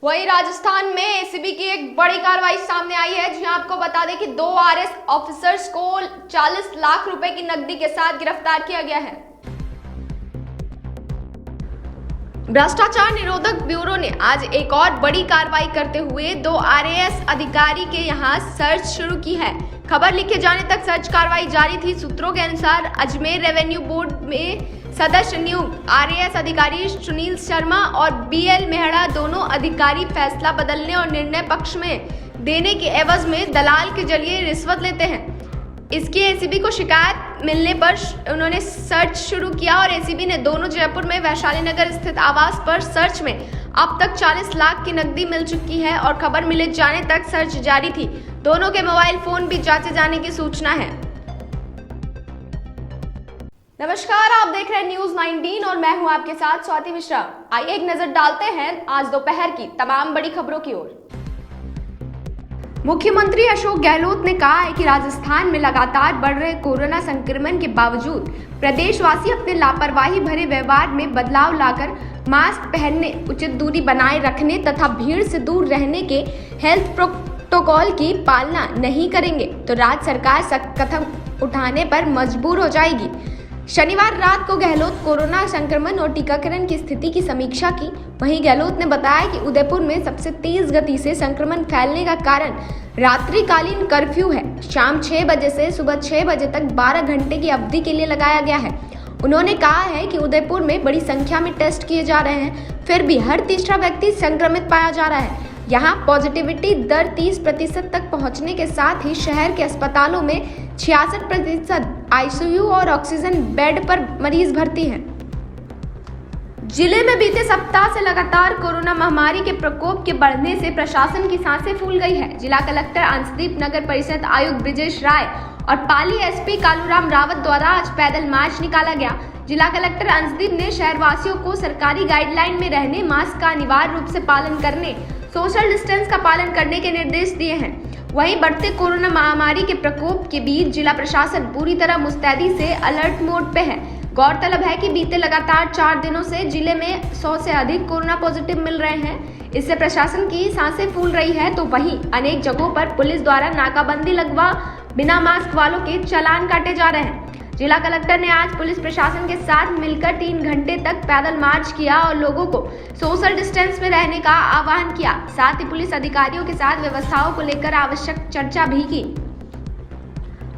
[SPEAKER 1] वहीं राजस्थान में एसीबी की एक बड़ी कार्रवाई सामने आई है। जी आपको बता दें कि 2 आरएस ऑफिसर्स को 40 लाख रुपए की नकदी के साथ गिरफ्तार किया गया है। भ्रष्टाचार निरोधक ब्यूरो ने आज एक और बड़ी कार्रवाई करते हुए 2 आरएएस अधिकारी के यहां सर्च शुरू की है। खबर लिखे जाने तक सर्च कार्रवाई जारी थी। सूत्रों के अनुसार अजमेर रेवेन्यू बोर्ड में सदस्य नियुक्त आरएएस अधिकारी सुनील शर्मा और बीएल मेहड़ा दोनों अधिकारी फैसला बदलने और निर्णय पक्ष में देने के एवज में दलाल के जरिए रिश्वत लेते हैं। इसकी एसीबी को शिकायत मिलने पर उन्होंने सर्च शुरू किया और एसीबी ने दोनों जयपुर में वैशाली नगर स्थित आवास पर सर्च में अब तक 40 लाख की नकदी मिल चुकी है और खबर मिले जाने तक सर्च जारी थी। दोनों के मोबाइल फोन भी जांचे जाने की सूचना है। नमस्कार, आप देख रहे हैं न्यूज 19 और मैं हूं आपके साथ स्वाति मिश्रा। आइए एक नजर डालते हैं आज दोपहर की तमाम बड़ी खबरों की ओर। मुख्यमंत्री अशोक गहलोत ने कहा है कि राजस्थान में लगातार बढ़ रहे कोरोना संक्रमण के बावजूद प्रदेशवासी अपने लापरवाही भरे व्यवहार में बदलाव लाकर मास्क पहनने, उचित दूरी बनाए रखने तथा भीड़ से दूर रहने के हेल्थ प्रोटोकॉल की पालना नहीं करेंगे तो राज्य सरकार सख्त कदम उठाने पर मजबूर हो जाएगी। शनिवार रात को गहलोत कोरोना संक्रमण और टीकाकरण की स्थिति की समीक्षा की। वहीं गहलोत ने बताया कि उदयपुर में सबसे तेज गति से संक्रमण फैलने का कारण रात्रिकालीन कर्फ्यू है। शाम 6 बजे से सुबह 6 बजे तक 12 घंटे की अवधि के लिए लगाया गया है। उन्होंने कहा है कि उदयपुर में बड़ी संख्या में टेस्ट किए जा रहे हैं, फिर भी हर तीसरा व्यक्ति संक्रमित पाया जा रहा है। यहाँ पॉजिटिविटी दर 30% तक पहुँचने के साथ ही शहर के अस्पतालों में 66% आईसीयू और ऑक्सीजन बेड पर मरीज भर्ती हैं। जिले में बीते सप्ताह से लगातार कोरोना महामारी के प्रकोप के बढ़ने से प्रशासन की सांसें फूल गई है। जिला कलेक्टर अंशदीप, नगर परिषद आयुक्त ब्रिजेश राय और पाली एसपी कालूराम रावत द्वारा आज पैदल मार्च निकाला गया। जिला कलेक्टर अंशदीप ने शहरवासियों को सरकारी गाइडलाइन में रहने, मास्क का अनिवार्य रूप से पालन करने, सोशल डिस्टेंस का पालन करने के निर्देश दिए हैं। वहीं बढ़ते कोरोना महामारी के प्रकोप के बीच जिला प्रशासन पूरी तरह मुस्तैदी से अलर्ट मोड पे है। गौरतलब है कि बीते लगातार 4 दिनों से जिले में 100 से अधिक कोरोना पॉजिटिव मिल रहे हैं। इससे प्रशासन की सांसें फूल रही है, तो वहीं अनेक जगहों पर पुलिस द्वारा नाकाबंदी लगवा बिना मास्क वालों के चालान काटे जा रहे हैं। जिला कलेक्टर ने आज पुलिस प्रशासन के साथ मिलकर 3 घंटे तक पैदल मार्च किया और लोगों को सोशल डिस्टेंस में रहने का आह्वान किया। साथ ही पुलिस अधिकारियों के साथ व्यवस्थाओं को लेकर आवश्यक चर्चा भी की।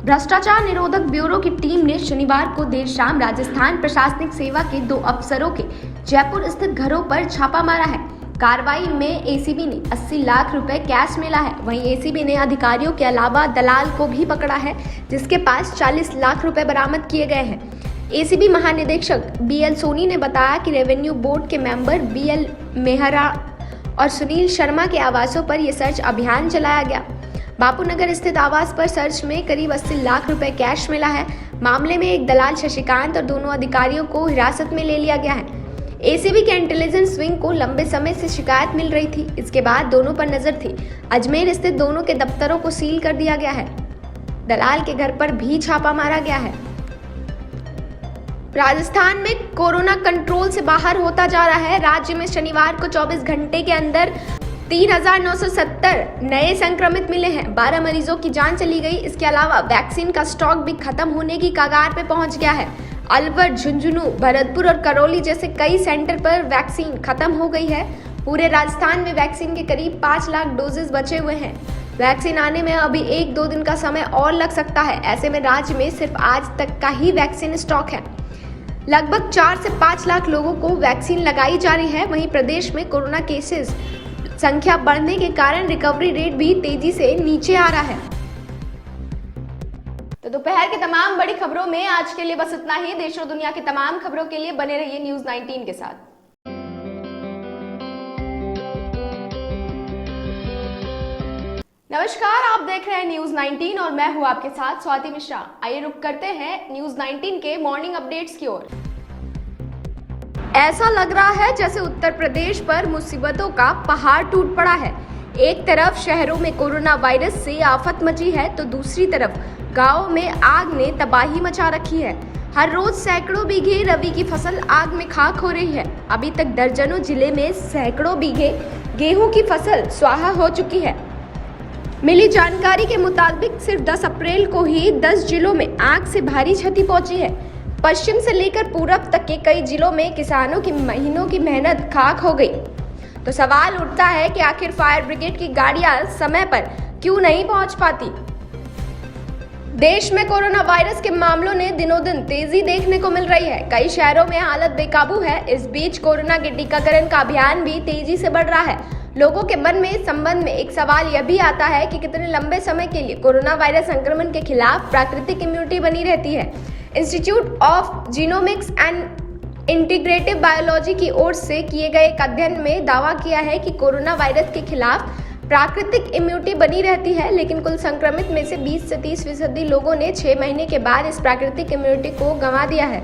[SPEAKER 1] भ्रष्टाचार निरोधक ब्यूरो की टीम ने शनिवार को देर शाम राजस्थान प्रशासनिक सेवा के 2 अफसरों के जयपुर स्थित घरों पर छापा मारा है। कार्रवाई में एसीबी ने 80 लाख रुपए कैश मिला है। वहीं एसीबी ने अधिकारियों के अलावा दलाल को भी पकड़ा है, जिसके पास 40 लाख रुपए बरामद किए गए हैं। एसीबी महानिदेशक बीएल सोनी ने बताया कि रेवेन्यू बोर्ड के मेंबर बीएल मेहरा और सुनील शर्मा के आवासों पर यह सर्च अभियान चलाया गया। बापूनगर स्थित आवास पर सर्च में करीब 80 लाख रुपए कैश मिला है। मामले में एक दलाल शशिकांत और दोनों अधिकारियों को हिरासत में ले लिया गया है। एसीबी के इंटेलिजेंस विंग को लंबे समय से शिकायत मिल रही थी। इसके बाद दोनों पर नजर थी। अजमेर स्थित दोनों के दफ्तरों को सील कर दिया गया है। दलाल के घर पर भी छापा मारा गया है। राजस्थान में कोरोना कंट्रोल से बाहर होता जा रहा है। राज्य में शनिवार को 24 घंटे के अंदर 3,970 नए संक्रमित मिले हैं। 12 मरीजों की जान चली गई। इसके अलावा वैक्सीन का स्टॉक भी खत्म होने की कगार पे पहुंच गया है। अलवर, झुंझुनू, भरतपुर और करौली जैसे कई सेंटर पर वैक्सीन खत्म हो गई है। पूरे राजस्थान में वैक्सीन के करीब 5 लाख डोजेस बचे हुए हैं। वैक्सीन आने में अभी 1-2 दिन का समय और लग सकता है। ऐसे में राज्य में सिर्फ आज तक का ही वैक्सीन स्टॉक है। लगभग 4 से 5 लाख लोगों को वैक्सीन लगाई जा रही है। वहीं प्रदेश में कोरोना केसेस संख्या बढ़ने के कारण रिकवरी रेट भी तेजी से नीचे आ रहा है। तो दोपहर के तमाम बड़ी खबरों में आज के लिए बस इतना ही। देश और दुनिया की तमाम खबरों के लिए बने रहिए न्यूज़ 19 के साथ। नमस्कार, आप देख रहे हैं न्यूज़ 19 और मैं हूं आपके साथ स्वाति मिश्रा। आइए रुक करते हैं न्यूज़ 19 के मॉर्निंग अपडेट्स की ओर। ऐसा लग रहा है जैसे उत्तर प्रदेश पर मुसीबतों का पहाड़ टूट पड़ा है। एक तरफ शहरों में कोरोना वायरस से आफत मची है तो दूसरी तरफ गांवों में आग ने तबाही मचा रखी है। हर रोज सैकड़ों बीघे रबी की फसल आग में खाक हो रही है। अभी तक दर्जनों जिले में सैकड़ों बीघे गेहूं की फसल स्वाहा हो चुकी है। मिली जानकारी के मुताबिक सिर्फ 10 अप्रैल को ही 10 जिलों में आग से भारी क्षति पहुंची है। पश्चिम से लेकर पूरब तक के कई जिलों में किसानों की महीनों की मेहनत खाक हो गई। तो सवाल उठता है कि आखिर फायर ब्रिगेड की गाड़ियां समय पर क्यों नहीं पहुंच पाती। देश में कोरोना वायरस के मामलों ने दिनों दिन तेजी देखने को मिल रही है। कई शहरों में हालत बेकाबू है। इस बीच कोरोना के टीकाकरण का अभियान भी तेजी से बढ़ रहा है। लोगों के मन में इस संबंध में एक सवाल यह भी आता है कि कितने लंबे समय के लिए कोरोना वायरस संक्रमण के खिलाफ प्राकृतिक इम्यूनिटी बनी रहती है। Institute of genomics and integrative biology की ओर से किए गए एक अध्ययन में दावा किया है कि कोरोना वायरस के खिलाफ प्राकृतिक इम्यूनिटी बनी रहती है, लेकिन कुल संक्रमित में से 20 से 30% लोगों ने 6 महीने के बाद इस प्राकृतिक इम्यूनिटी को गंवा दिया है।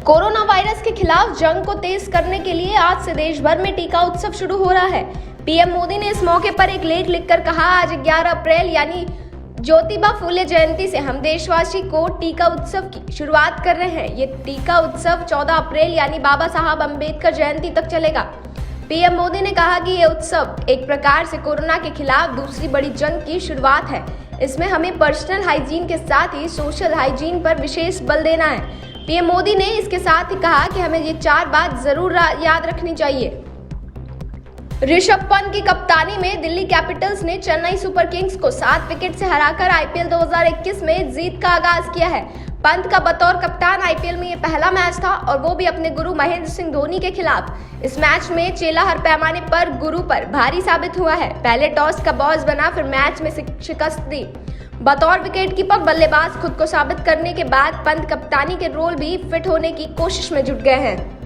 [SPEAKER 1] कोरोना वायरस के खिलाफ जंग को तेज करने के लिए आज से देश भर में टीका उत्सव शुरू हो रहा है। पीएम मोदी ने इस मौके पर एक लेख लिखकर कहा, आज 11 अप्रैल यानी ज्योतिबा फूले जयंती से हम देशवासी को टीका उत्सव की शुरुआत कर रहे हैं। ये टीका उत्सव 14 अप्रैल यानी बाबा साहब अम्बेडकर जयंती तक चलेगा। पीएम मोदी ने कहा कि ये उत्सव एक प्रकार से कोरोना के खिलाफ दूसरी बड़ी जंग की शुरुआत है। इसमें हमें पर्सनल हाइजीन के साथ ही सोशल हाइजीन पर विशेष बल देना है। पीएम मोदी ने इसके साथ ही कहा कि हमें ये 4 बात जरूर याद रखनी चाहिए। ऋषभ पंत की कप्तानी में दिल्ली कैपिटल्स ने चेन्नई सुपर किंग्स को 7 विकेट से हराकर आईपीएल 2021 में जीत का आगाज किया है। पंत का बतौर कप्तान आईपीएल में ये पहला मैच था और वो भी अपने गुरु महेंद्र सिंह धोनी के खिलाफ। इस मैच में चेला हर पैमाने पर गुरु पर भारी साबित हुआ है। पहले टॉस का बॉस बना, फिर मैच में शिकस्त दी। बतौर विकेटकीपर बल्लेबाज खुद को साबित करने के बाद पंत कप्तानी के रोल भी फिट होने की कोशिश में जुट गए हैं।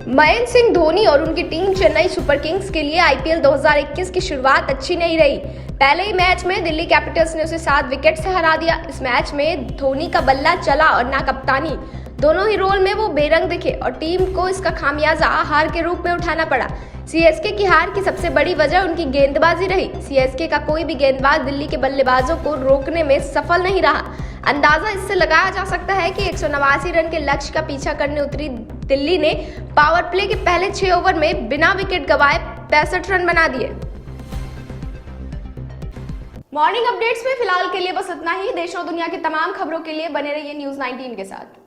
[SPEAKER 1] महेंद्र सिंह धोनी और उनकी टीम चेन्नई सुपर किंग्स के लिए आईपीएल 2021 की शुरुआत अच्छी नहीं रही। पहले ही मैच में दिल्ली कैपिटल्स ने उसे 7 विकेट से हरा दिया। इस मैच में धोनी का बल्ला चला और ना कप्तानी, दोनों ही रोल में वो बेरंग दिखे और टीम को इसका खामियाजा हार के रूप में उठाना पड़ा। सीएसके की हार की सबसे बड़ी वजह उनकी गेंदबाजी रही। सीएसके का कोई भी गेंदबाज दिल्ली के बल्लेबाजों को रोकने में सफल नहीं रहा। अंदाजा इससे लगाया जा सकता है कि 189 रन के लक्ष्य का पीछा करने उतरी दिल्ली ने पावर प्ले के पहले 6 ओवर में बिना विकेट गंवाए 65 रन बना दिए। मॉर्निंग अपडेट्स में फिलहाल के लिए बस इतना ही। देश और दुनिया की तमाम खबरों के लिए बने रहिए न्यूज़ 19 के साथ।